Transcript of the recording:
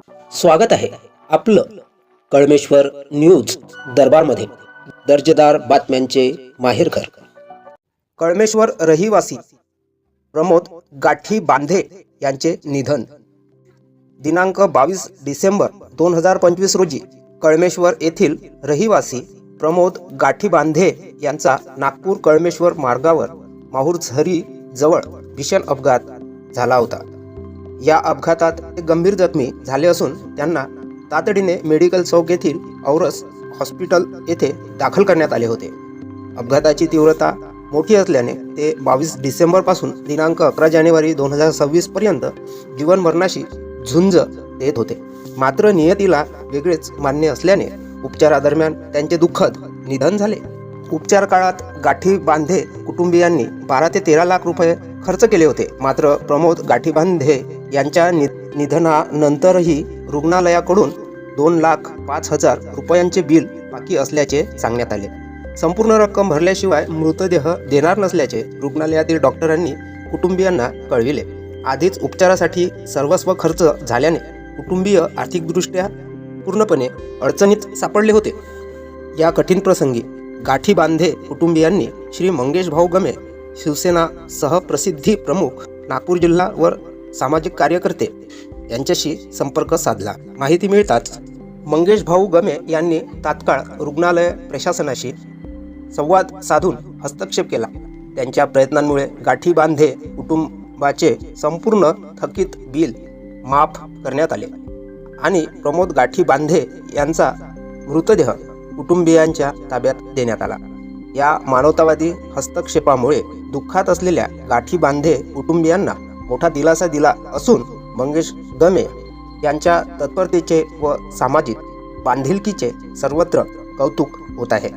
स्वागत आहे आपलं कळमेश्वर न्यूज दरबारमध्ये दर्जेदार बातम्यांचे माहेरघर। कळमेश्वर रहिवासी प्रमोद गाठी बांधे यांचे निधन। दिनांक 22 डिसेंबर 2025 रोजी कळमेश्वर येथील रहिवासी प्रमोद गाठी बांधे यांचा नागपूर कळमेश्वर मार्गावर माहूर झरी जवळ भीषण अपघात झाला होता। या अपघातात ते गंभीर जखमी झाले असून त्यांना तातडीने मेडिकल चौक येथील औरस हॉस्पिटल येथे दाखल करण्यात आले होते। अपघाताची तीव्रता मोठी असल्याने ते 22 डिसेंबर पासून दिनांक 11 जानेवारी 2026 पर्यंत जीवन मरणाशी झुंज देत होते। मात्र नियतीला वेगळेच मान्य असल्याने उपचारादरम्यान त्यांचे दुःखद निधन झाले। उपचार काळात गाठी बांधे कुटुंबियांनी 12 ते 13 लाख रुपये खर्च केले होते। मात्र प्रमोद गाठी बांधे यांच्या निधनानंतरही रुग्णालयाकडून 2,05,000 रुपयांचे बिल बाकी असल्याचे सांगण्यात आले। संपूर्ण रक्कम भरल्याशिवाय मृतदेह देणार नसल्याचे रुग्णालयातील डॉक्टरांनी कुटुंबियांना कळविले। आधीच उपचारासाठी सर्वस्व खर्च झाल्याने कुटुंबीय आर्थिकदृष्ट्या पूर्णपणे अडचणीत सापडले होते। या कठीण प्रसंगी गाठी बांधे कुटुंबियांनी श्री मंगेश भाऊ गमे शिवसेना सहप्रसिद्धी प्रमुख नागपूर जिल्हा व सामाजिक कार्यकर्ते यांच्याशी संपर्क साधला। माहिती मिळताच मंगेश भाऊ गमे यांनी तात्काळ रुग्णालय प्रशासनाशी संवाद साधून हस्तक्षेप केला। त्यांच्या प्रयत्नांमुळे गाठी बांधे कुटुंबाचे संपूर्ण थकीत बिल माफ करण्यात आले आणि प्रमोद गाठी बांधे यांचा मृतदेह कुटुंबियांच्या ताब्यात देण्यात आला। या मानवतावादी हस्तक्षेपामुळे दुःखात असलेल्या गाठी बांधे कुटुंबियांना मोठा दिलासा दिला असून मंगेश गमे यांच्या तत्परतेचे व सामाजिक बांधिलकीचे सर्वत्र कौतुक होत आहे।